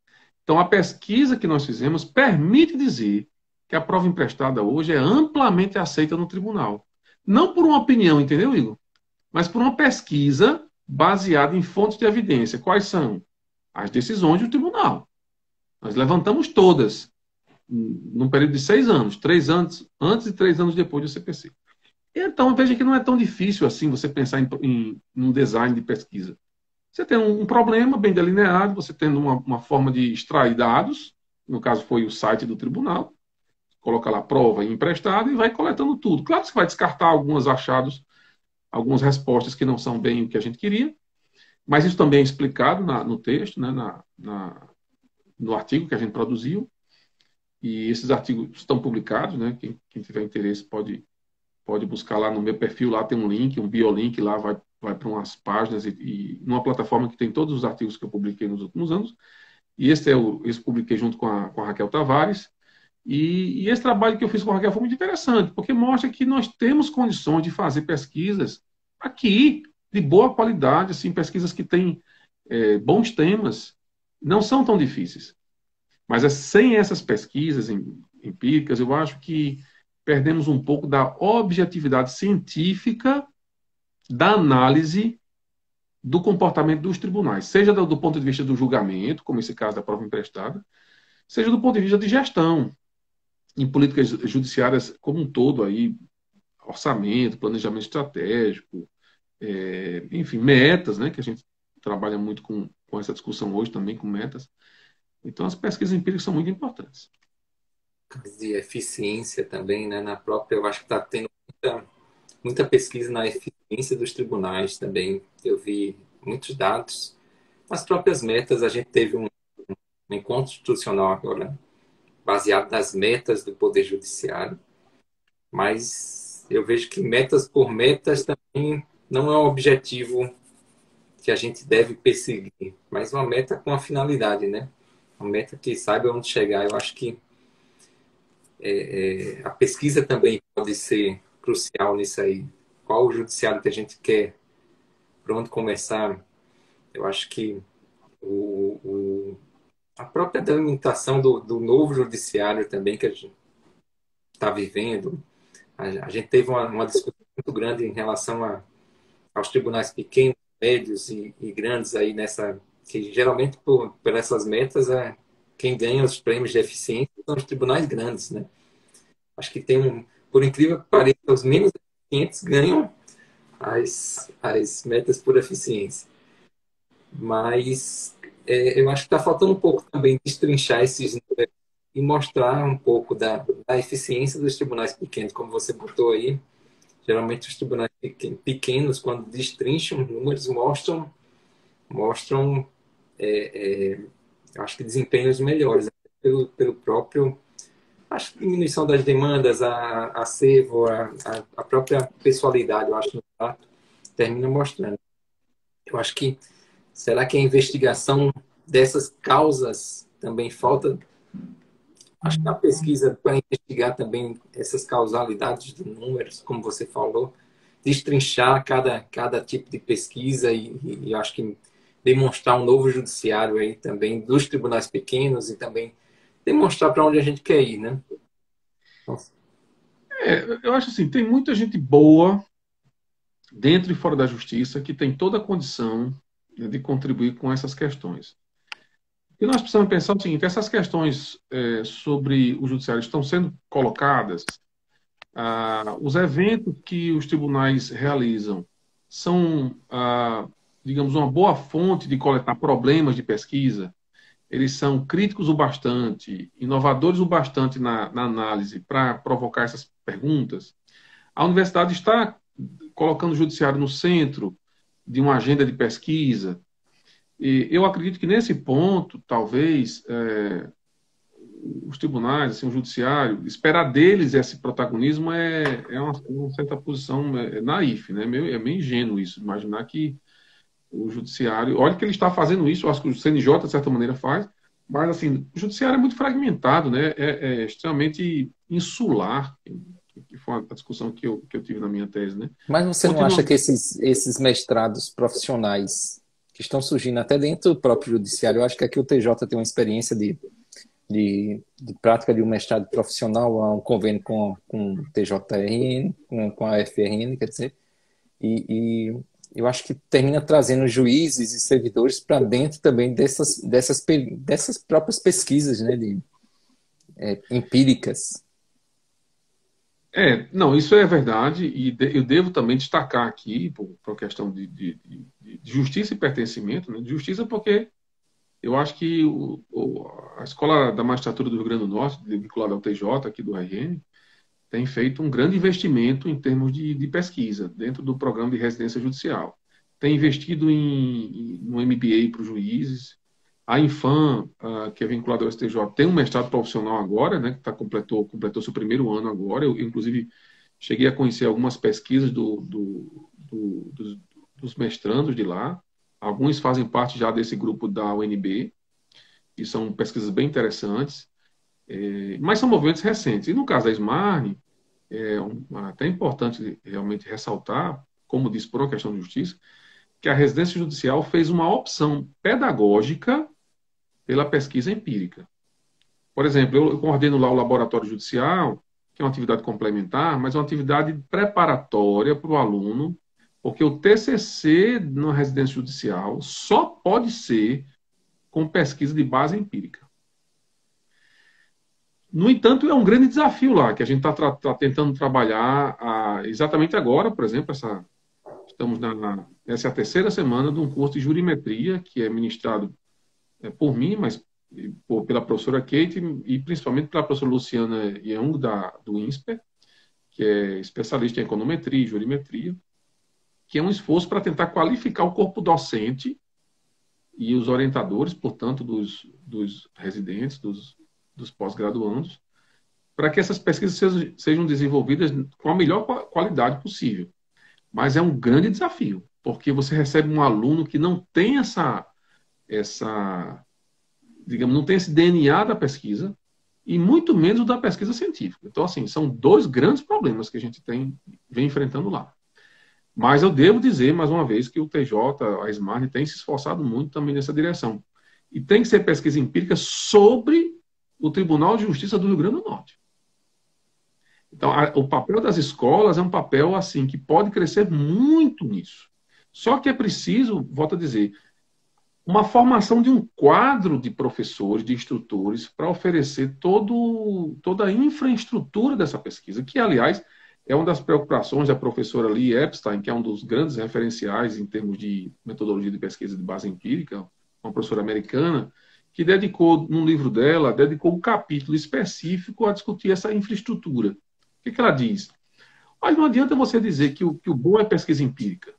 Então, a pesquisa que nós fizemos permite dizer que a prova emprestada hoje é amplamente aceita no tribunal. Não por uma opinião, entendeu, Igor? Mas por uma pesquisa baseada em fontes de evidência. Quais são? As decisões do tribunal. Nós levantamos todas num período de 6 anos. 3 anos antes e 3 anos depois do CPC. Então, veja que não é tão difícil assim você pensar em um design de pesquisa. Você tem um problema bem delineado, você tendo uma forma de extrair dados, no caso foi o site do tribunal, coloca lá prova e emprestado e vai coletando tudo. Claro que você vai descartar alguns achados, algumas respostas que não são bem o que a gente queria, mas isso também é explicado no texto, né, no artigo que a gente produziu, e esses artigos estão publicados, né, quem tiver interesse pode buscar lá no meu perfil, lá tem um link, um biolink, lá vai para umas páginas e numa plataforma que tem todos os artigos que eu publiquei nos últimos anos, e esse publiquei junto com a Raquel Tavares, e esse trabalho que eu fiz com a Raquel foi muito interessante, porque mostra que nós temos condições de fazer pesquisas aqui, de boa qualidade, assim, pesquisas que têm bons temas, não são tão difíceis. Mas sem essas pesquisas empíricas, eu acho que perdemos um pouco da objetividade científica da análise do comportamento dos tribunais, seja do ponto de vista do julgamento, como esse caso da prova emprestada, seja do ponto de vista de gestão, em políticas judiciárias como um todo, aí, orçamento, planejamento estratégico, enfim, metas, né, que a gente trabalha muito com essa discussão hoje também, com metas. Então, as pesquisas empíricas são muito importantes. De eficiência também, né? Na própria, eu acho que está tendo muita pesquisa na eficiência dos tribunais também. Eu vi muitos dados. As próprias metas, a gente teve um encontro institucional agora, baseado nas metas do Poder Judiciário, mas eu vejo que metas por metas também não é um objetivo que a gente deve perseguir, mas uma meta com a finalidade, né? Uma meta que saiba onde chegar. Eu acho que a pesquisa também pode ser crucial nisso aí. Qual o judiciário que a gente quer? Por onde começar? Eu acho que a própria delimitação do novo judiciário também que a gente está vivendo, a gente teve uma discussão muito grande em relação aos tribunais pequenos, médios e grandes aí nessa, que geralmente por essas metas quem ganha os prêmios de eficiência são os tribunais grandes, né? Acho que por incrível que pareça, os menos eficientes ganham as metas por eficiência. Mas eu acho que está faltando um pouco também destrinchar esses números e mostrar um pouco da eficiência dos tribunais pequenos, como você botou aí. Geralmente os tribunais pequenos, quando destrincham números, mostram acho que desempenhos melhores, né? Pelo próprio, acho que diminuição das demandas, a acervo, a própria pessoalidade, eu acho, no fato, termina mostrando. Eu acho que, será que a investigação dessas causas também falta? Acho que na pesquisa, para investigar também essas causalidades de números, como você falou, destrinchar cada tipo de pesquisa e acho que demonstrar um novo judiciário aí também dos tribunais pequenos e também demonstrar para onde a gente quer ir, né? Nossa. Eu acho assim, tem muita gente boa dentro e fora da justiça que tem toda a condição, né, de contribuir com essas questões. E nós precisamos pensar o seguinte: essas questões sobre o judiciário estão sendo colocadas, os eventos que os tribunais realizam são, digamos, uma boa fonte de coletar problemas de pesquisa. Eles são críticos o bastante, inovadores o bastante na análise para provocar essas perguntas. A universidade está colocando o judiciário no centro de uma agenda de pesquisa. E eu acredito que nesse ponto, talvez, os tribunais, assim, o judiciário, esperar deles esse protagonismo é uma certa posição naif, né? É meio ingênuo isso, imaginar que o judiciário... Olha que ele está fazendo isso, eu acho que o CNJ, de certa maneira, faz, mas, assim, o judiciário é muito fragmentado, né? É extremamente insular, que foi a discussão que eu tive na minha tese, né? Mas você não acha que esses mestrados profissionais que estão surgindo até dentro do próprio judiciário, eu acho que aqui o TJ tem uma experiência de prática de um mestrado profissional, há um convênio com o TJRN, com a FRN, quer dizer, e eu acho que termina trazendo juízes e servidores para dentro também dessas próprias pesquisas, né, empíricas. Não, isso é verdade, e eu devo também destacar aqui, por questão de justiça e pertencimento, né? De justiça porque eu acho que a Escola da Magistratura do Rio Grande do Norte, vinculada ao TJ, aqui do RN, tem feito um grande investimento em termos de pesquisa, dentro do programa de residência judicial. Tem investido no MBA para os juízes. A Infam, que é vinculada ao STJ, tem um mestrado profissional agora, né, que completou seu primeiro ano agora. Eu, inclusive, cheguei a conhecer algumas pesquisas dos mestrandos de lá. Alguns fazem parte já desse grupo da UNB, e são pesquisas bem interessantes, mas são movimentos recentes. E no caso da Smart, até importante realmente ressaltar, como disse por uma questão de justiça, que a residência judicial fez uma opção pedagógica pela pesquisa empírica. Por exemplo, eu coordeno lá o laboratório judicial, que é uma atividade complementar, mas é uma atividade preparatória para o aluno, porque o TCC na residência judicial só pode ser com pesquisa de base empírica. No entanto, é um grande desafio lá, que a gente está tentando trabalhar exatamente agora, por exemplo, estamos essa é a terceira semana de um curso de jurimetria, que é ministrado por mim, mas pela professora Kate e principalmente pela professora Luciana Young, do INSPER, que é especialista em econometria e jurimetria, que é um esforço para tentar qualificar o corpo docente e os orientadores, portanto, dos residentes, dos pós-graduandos, para que essas pesquisas sejam desenvolvidas com a melhor qualidade possível. Mas é um grande desafio, porque você recebe um aluno que não tem digamos, não tem esse DNA da pesquisa e muito menos o da pesquisa científica. Então, assim, são dois grandes problemas que a gente vem enfrentando lá. Mas eu devo dizer, mais uma vez, que o TJ, a Smart, tem se esforçado muito também nessa direção. E tem que ser pesquisa empírica sobre o Tribunal de Justiça do Rio Grande do Norte. Então, o papel das escolas é um papel assim que pode crescer muito nisso. Só que é preciso, volto a dizer, uma formação de um quadro de professores, de instrutores, para oferecer toda a infraestrutura dessa pesquisa, que, aliás, é uma das preocupações da professora Lee Epstein, que é um dos grandes referenciais em termos de metodologia de pesquisa de base empírica, uma professora americana, que num livro dela, dedicou um capítulo específico a discutir essa infraestrutura. O que ela diz? Mas não adianta você dizer que o bom é pesquisa empírica.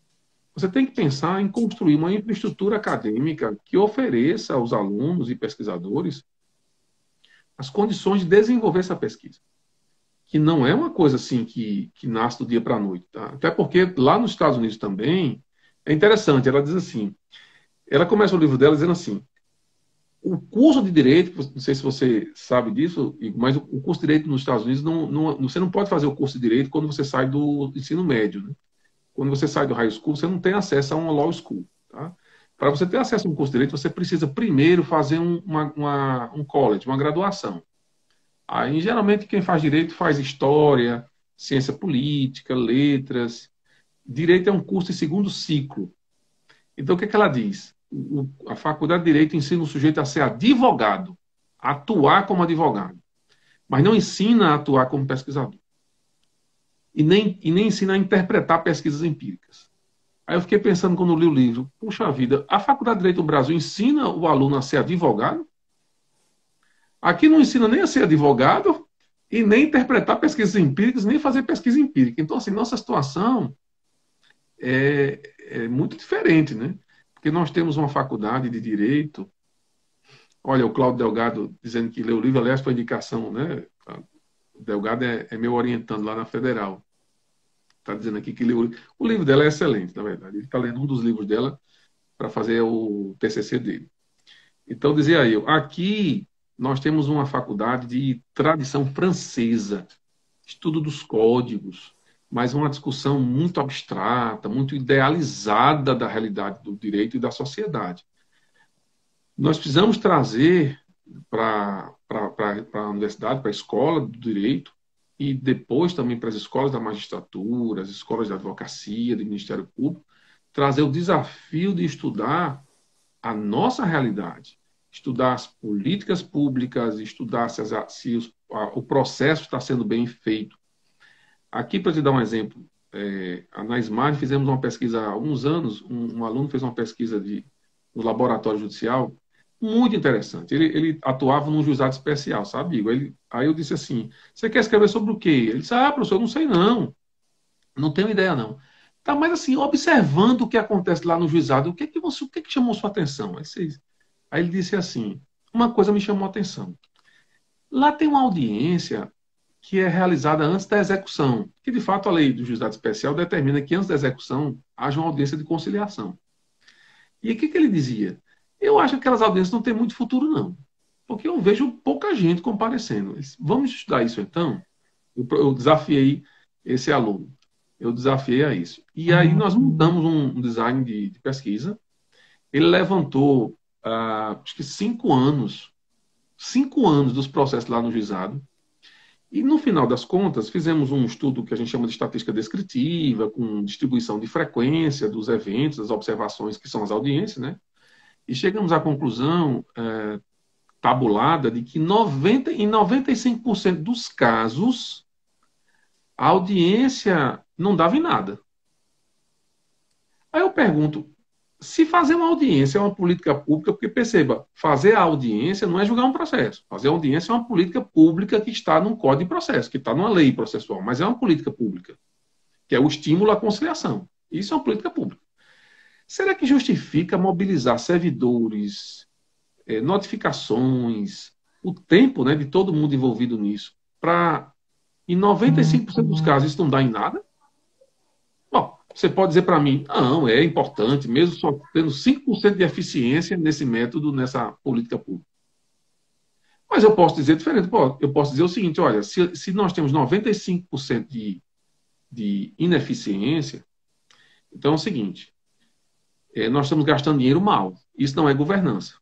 Você tem que pensar em construir uma infraestrutura acadêmica que ofereça aos alunos e pesquisadores as condições de desenvolver essa pesquisa. Que não é uma coisa assim que nasce do dia para a noite. Tá? Até porque lá nos Estados Unidos também é interessante. Ela diz assim, ela começa o livro dela dizendo assim, o curso de Direito, não sei se você sabe disso, mas o curso de Direito nos Estados Unidos, você não pode fazer o curso de Direito quando você sai do ensino médio. Né? Quando você sai do high school, você não tem acesso a uma law school. Tá? Para você ter acesso a um curso de Direito, você precisa primeiro fazer um college, uma graduação. Aí, geralmente, quem faz Direito faz História, Ciência Política, Letras. Direito é um curso de segundo ciclo. Então, o que ela diz? A Faculdade de Direito ensina o sujeito a ser advogado, a atuar como advogado, mas não ensina a atuar como pesquisador. E nem ensina a interpretar pesquisas empíricas. Aí eu fiquei pensando quando li o livro, puxa vida, a Faculdade de Direito do Brasil ensina o aluno a ser advogado? Aqui não ensina nem a ser advogado e nem interpretar pesquisas empíricas, nem fazer pesquisa empírica. Então, assim, nossa situação é muito diferente, né? Porque nós temos uma faculdade de Direito. Olha, o Cláudio Delgado dizendo que leu o livro, aliás, foi indicação, né? O Delgado é meu orientando lá na Federal. Está dizendo aqui que leu o livro dela é excelente, na verdade. Ele está lendo um dos livros dela para fazer o TCC dele. Então, dizia eu, aqui nós temos uma faculdade de tradição francesa, estudo dos códigos, mas uma discussão muito abstrata, muito idealizada da realidade do direito e da sociedade. Nós precisamos trazer para a universidade, para a escola do direito, e depois também para as escolas da magistratura, as escolas de advocacia, do Ministério Público, trazer o desafio de estudar a nossa realidade, estudar as políticas públicas, estudar se o processo está sendo bem feito. Aqui, para te dar um exemplo, na Smart fizemos uma pesquisa há alguns anos, um aluno fez uma pesquisa no laboratório judicial, muito interessante. Ele atuava num juizado especial, sabe, Igor? Aí eu disse assim, você quer escrever sobre o quê? Ele disse, professor, eu não sei não, não tenho ideia não. Tá, mas assim, observando o que acontece lá no juizado, o que que chamou sua atenção? Aí ele disse assim, uma coisa me chamou a atenção. Lá tem uma audiência que é realizada antes da execução, que de fato a lei do juizado especial determina que antes da execução haja uma audiência de conciliação. E o que ele dizia? Eu acho que aquelas audiências não têm muito futuro, não. Porque eu vejo pouca gente comparecendo. Vamos estudar isso então? Eu desafiei esse aluno. Eu desafiei a isso. E aí nós montamos um design de pesquisa. Ele levantou, acho que 5 anos, 5 anos dos processos lá no juizado. E no final das contas, fizemos um estudo que a gente chama de estatística descritiva, com distribuição de frequência dos eventos, das observações, que são as audiências, né? E chegamos à conclusão tabulada de que em 95% dos casos, a audiência não dava em nada. Aí eu pergunto, se fazer uma audiência é uma política pública, porque perceba, fazer a audiência não é julgar um processo. Fazer a audiência é uma política pública que está num código de processo, que está numa lei processual, mas é uma política pública, que é o estímulo à conciliação. Isso é uma política pública. Será que justifica mobilizar servidores, notificações, o tempo, né, de todo mundo envolvido nisso, para, em 95% dos casos, isso não dá em nada? Bom, você pode dizer para mim, não, é importante, mesmo só tendo 5% de eficiência nesse método, nessa política pública. Mas eu posso dizer diferente. Eu posso dizer o seguinte, olha, se nós temos 95% de ineficiência, então é o seguinte, nós estamos gastando dinheiro mal. Isso não é governança.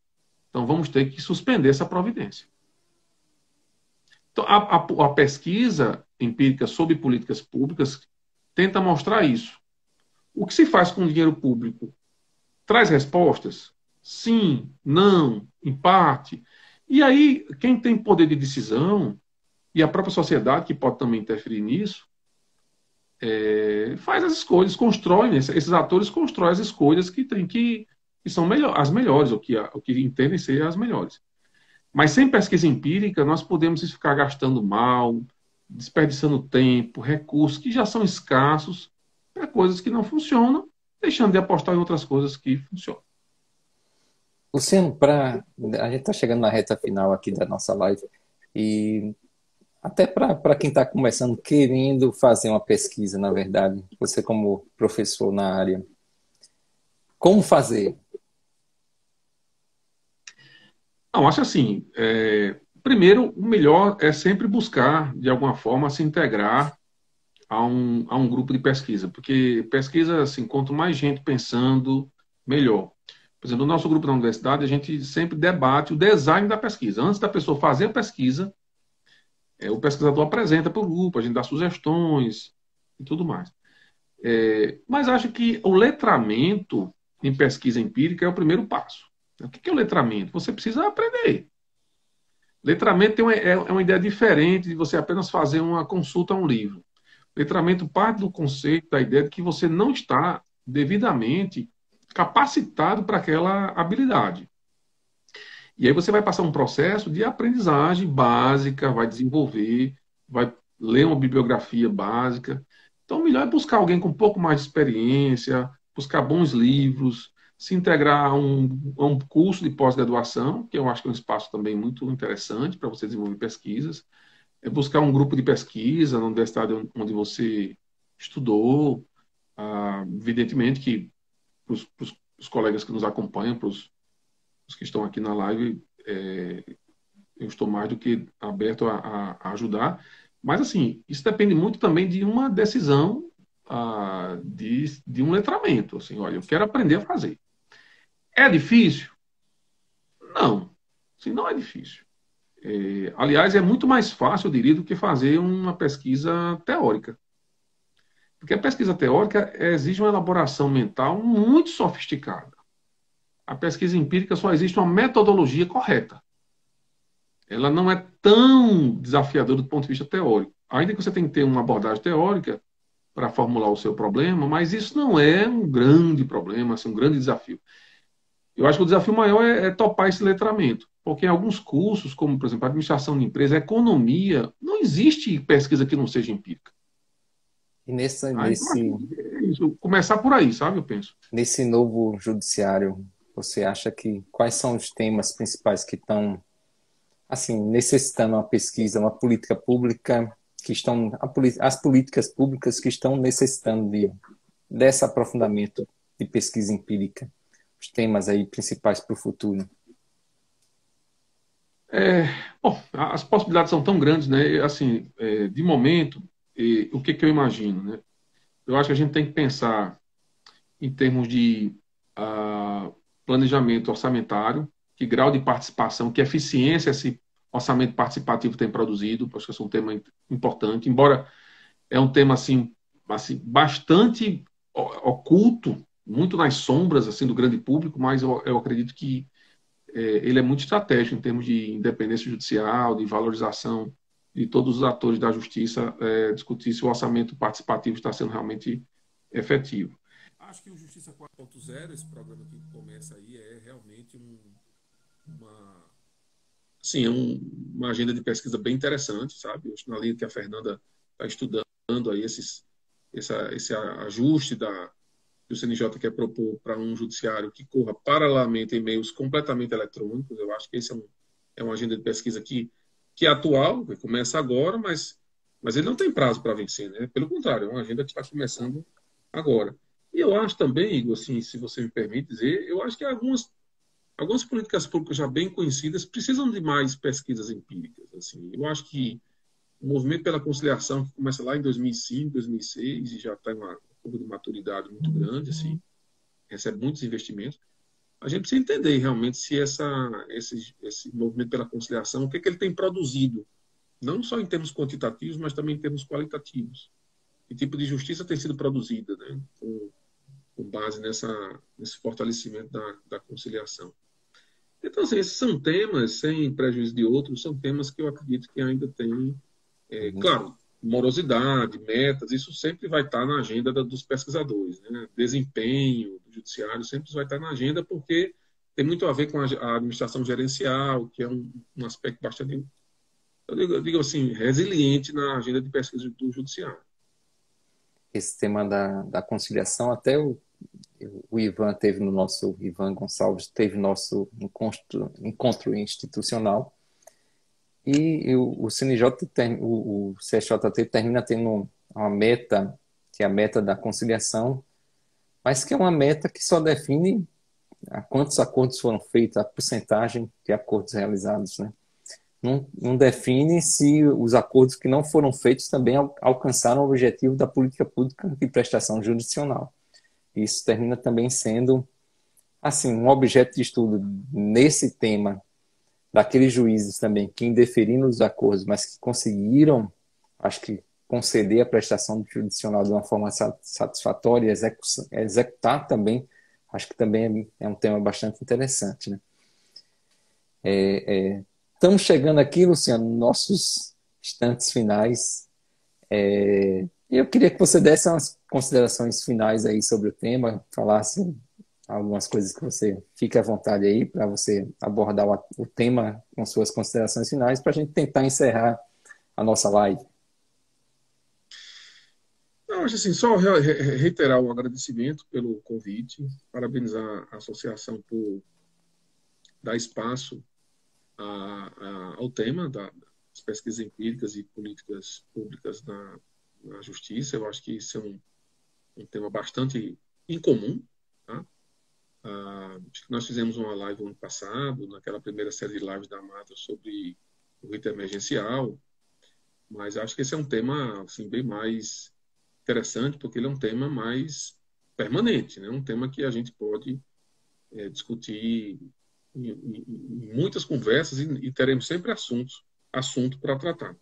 Então vamos ter que suspender essa providência. Então, a pesquisa empírica sobre políticas públicas tenta mostrar isso. O que se faz com o dinheiro público traz respostas? Sim, não, em parte. E aí, quem tem poder de decisão, e a própria sociedade, que pode também interferir nisso, faz as escolhas, constrói, né? Esses atores constroem as escolhas que são as melhores, o que entendem ser as melhores. Mas sem pesquisa empírica, nós podemos ficar gastando mal, desperdiçando tempo, recursos que já são escassos, para coisas que não funcionam, deixando de apostar em outras coisas que funcionam. Luciano, a gente está chegando na reta final aqui da nossa live e até para quem está começando, querendo fazer uma pesquisa, na verdade, você como professor na área, como fazer? Não, acho assim, primeiro, o melhor é sempre buscar, de alguma forma, se integrar a um grupo de pesquisa, porque pesquisa, assim, quanto mais gente pensando, melhor. Por exemplo, no nosso grupo na universidade, a gente sempre debate o design da pesquisa. Antes da pessoa fazer a pesquisa, o pesquisador apresenta para o grupo, a gente dá sugestões e tudo mais. Mas acho que o letramento em pesquisa empírica é o primeiro passo. O que é o letramento? Você precisa aprender. Letramento é uma ideia diferente de você apenas fazer uma consulta a um livro. Letramento parte do conceito, da ideia de que você não está devidamente capacitado para aquela habilidade. E aí você vai passar um processo de aprendizagem básica, vai desenvolver, vai ler uma bibliografia básica. Então, o melhor é buscar alguém com um pouco mais de experiência, buscar bons livros, se integrar a um curso de pós-graduação, que eu acho que é um espaço também muito interessante para você desenvolver pesquisas. É buscar um grupo de pesquisa na universidade onde você estudou. Evidentemente que para os colegas que nos acompanham, para os que estão aqui na live, eu estou mais do que aberto a ajudar. Mas, assim, isso depende muito também de uma decisão de um letramento. Assim, olha, eu quero aprender a fazer. É difícil? Não. Assim, não é difícil. Aliás, é muito mais fácil, eu diria, do que fazer uma pesquisa teórica. Porque a pesquisa teórica exige uma elaboração mental muito sofisticada. A pesquisa empírica só existe uma metodologia correta. Ela não é tão desafiadora do ponto de vista teórico. ainda que você tenha que ter uma abordagem teórica para formular o seu problema, mas isso não é um grande problema, assim, um grande desafio. Eu acho que o desafio maior é topar esse letramento, porque em alguns cursos, como, por exemplo, administração de empresa, economia, não existe pesquisa que não seja empírica. E nesse, Tá? Então, acho nesse, que é isso. Começar por aí, sabe? Eu penso. nesse novo judiciário, você acha que quais são os temas principais que estão assim necessitando uma pesquisa, uma política pública que estão as políticas públicas que estão necessitando desse aprofundamento de pesquisa empírica, os temas aí principais para o futuro? É, bom, as possibilidades são tão grandes, né? Assim, de momento, o que eu imagino, né? Eu acho que a gente tem que pensar em termos de planejamento orçamentário, que grau de participação, que eficiência esse orçamento participativo tem produzido. Acho que esse é um tema importante, embora é um tema assim bastante oculto, muito nas sombras assim do grande público, mas eu acredito que ele é muito estratégico em termos de independência judicial, de valorização de todos os atores da justiça, discutir se o orçamento participativo está sendo realmente efetivo. Acho que o Justiça 4.0, esse programa que começa aí, é realmente uma, sim, uma agenda de pesquisa bem interessante, sabe? Eu acho na linha que a Fernanda está estudando aí esse ajuste que o CNJ quer propor para um judiciário que corra paralelamente em meios completamente eletrônicos. Eu acho que esse é uma agenda de pesquisa que é atual, que começa agora, mas ele não tem prazo para vencer, né? Pelo contrário, é uma agenda que está começando agora. E eu acho também, Igor, assim, se você me permite dizer, eu acho que algumas políticas públicas já bem conhecidas precisam de mais pesquisas empíricas. Assim. Eu acho que o movimento pela conciliação, que começa lá em 2005, 2006, e já está em uma curva de maturidade muito grande, assim, recebe muitos investimentos, a gente precisa entender realmente se esse movimento pela conciliação, o que ele tem produzido, não só em termos quantitativos, mas também em termos qualitativos. Que tipo de justiça tem sido produzida, né, com base nesse fortalecimento da conciliação. Então, assim, esses são temas, sem prejuízo de outros, são temas que eu acredito que ainda têm, claro, morosidade, metas, isso sempre vai estar na agenda dos pesquisadores, né? Desempenho do judiciário sempre vai estar na agenda porque tem muito a ver com a administração gerencial, que é um aspecto bastante, eu digo assim, resiliente na agenda de pesquisa do judiciário. Esse tema da conciliação, até o Ivan teve no nosso, Ivan Gonçalves teve nosso encontro institucional e o CNJ, o CSJT termina tendo uma meta, que é a meta da conciliação, mas que é uma meta que só define a quantos acordos foram feitos, a porcentagem de acordos realizados, né? Não define se os acordos que não foram feitos também alcançaram o objetivo da política pública de prestação jurisdicional. Isso termina também sendo assim um objeto de estudo nesse tema daqueles juízes também que indeferiram os acordos, mas que conseguiram, acho que, conceder a prestação jurisdicional de uma forma satisfatória e executar também, acho que também é um tema bastante interessante, né? Estamos chegando aqui, Luciano, nossos instantes finais. Eu queria que você desse umas considerações finais aí sobre o tema, falasse algumas coisas que você fique à vontade aí para você abordar o tema com suas considerações finais para a gente tentar encerrar a nossa live. Não, acho assim, só reiterar o agradecimento pelo convite, parabenizar a associação por dar espaço ao tema das pesquisas empíricas e políticas públicas na justiça. Eu acho que isso é um tema bastante incomum. Tá? Acho que nós fizemos uma live no ano passado, naquela primeira série de lives da Mata sobre o rito emergencial, mas acho que esse é um tema assim, bem mais interessante, porque ele é um tema mais permanente, né? Um tema que a gente pode discutir em muitas conversas e teremos sempre assunto para tratar.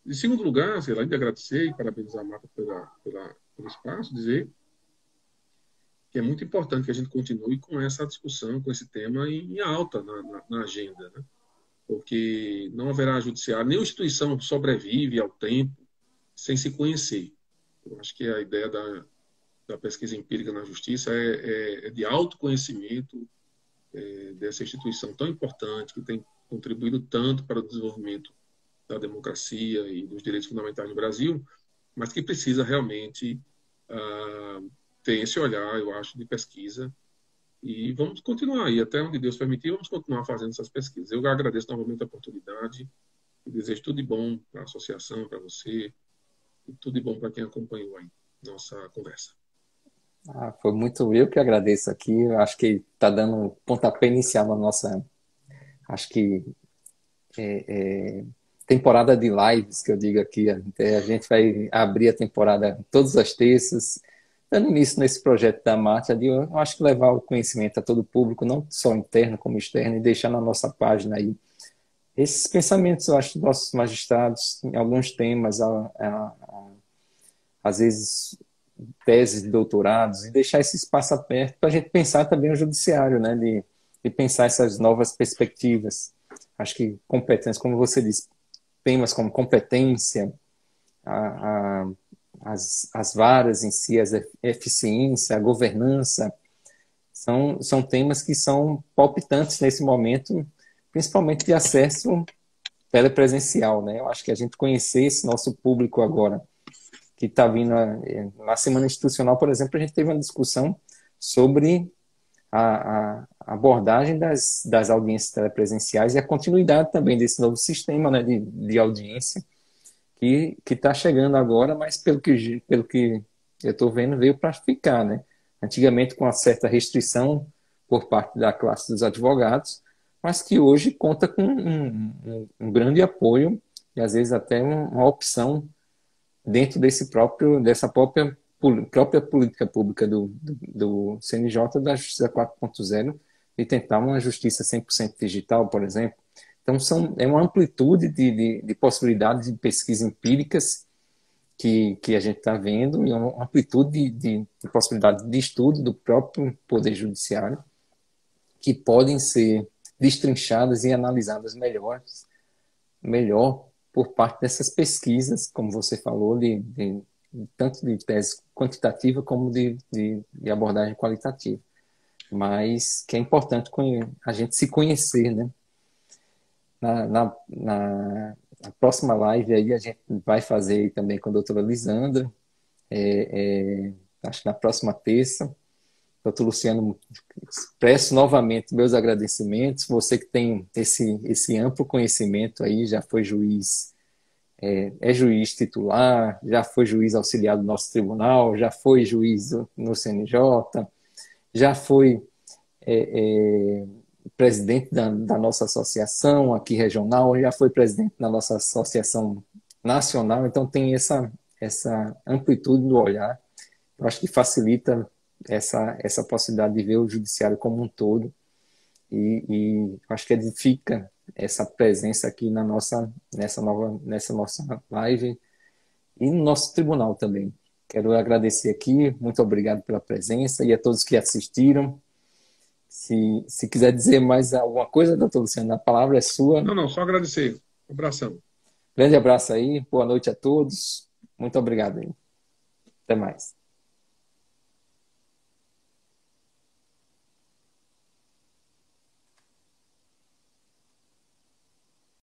Em segundo lugar, sei lá, ainda agradecer e parabenizar a Marta pelo espaço, dizer que é muito importante que a gente continue com essa discussão, com esse tema em alta na agenda, né? Porque não haverá judiciário, nenhuma instituição sobrevive ao tempo sem se conhecer. Eu acho que a ideia da pesquisa empírica na justiça é de autoconhecimento dessa instituição tão importante, que tem contribuído tanto para o desenvolvimento da democracia e dos direitos fundamentais no Brasil, mas que precisa realmente ter esse olhar, eu acho, de pesquisa. E vamos continuar aí, até onde Deus permitir, vamos continuar fazendo essas pesquisas. Eu agradeço novamente a oportunidade e desejo tudo de bom para a associação, para você, e tudo de bom para quem acompanhou aí nossa conversa. Foi muito eu que agradeço aqui. Eu acho que está dando um pontapé inicial na nossa, acho que temporada de lives, que eu digo aqui. A gente vai abrir a temporada todas as terças, dando início nesse projeto da Marcha, de eu acho que levar o conhecimento a todo o público, não só interno como externo, e deixar na nossa página aí esses pensamentos, eu acho, dos nossos magistrados, em alguns temas, às vezes teses de doutorados, e deixar esse espaço aberto para a gente pensar também no judiciário, né? De pensar essas novas perspectivas. Acho que competência, como você disse, temas como competência, as varas em si, a eficiência, a governança, são temas que são palpitantes nesse momento, principalmente de acesso telepresencial, né? Eu acho que a gente conhecer esse nosso público agora, que está vindo na Semana Institucional, por exemplo, a gente teve uma discussão sobre a abordagem das audiências telepresenciais e a continuidade também desse novo sistema, né, de audiência que está chegando agora, mas pelo que eu estou vendo, veio para ficar, né? Antigamente com uma certa restrição por parte da classe dos advogados, mas que hoje conta com um grande apoio e às vezes até uma opção dentro dessa própria política pública do CNJ, da Justiça 4.0, de tentar uma justiça 100% digital, por exemplo. Então, é uma amplitude de possibilidades de pesquisa empíricas que a gente está vendo, e uma amplitude de possibilidades de estudo do próprio Poder Judiciário, que podem ser destrinchadas e analisadas melhor por parte dessas pesquisas, como você falou, tanto de tese quantitativa como de abordagem qualitativa. Mas que é importante a gente se conhecer, né? Na próxima live aí a gente vai fazer também com a doutora Lisandra, acho que na próxima terça. Doutor Luciano, expresso novamente meus agradecimentos. Você que tem esse amplo conhecimento aí, já foi juiz, juiz titular, já foi juiz auxiliar do nosso tribunal, já foi juiz no CNJ, já foi presidente da nossa associação aqui regional, já foi presidente da nossa associação nacional, então tem essa amplitude do olhar. Eu acho que facilita essa possibilidade de ver o judiciário como um todo e acho que edifica essa presença aqui nessa nossa live e no nosso tribunal também. Quero agradecer aqui, muito obrigado pela presença e a todos que assistiram. Se quiser dizer mais alguma coisa, doutor Luciano, a palavra é sua. Não, só agradecer. Um abração. Grande abraço aí, boa noite a todos. Muito obrigado aí. Até mais.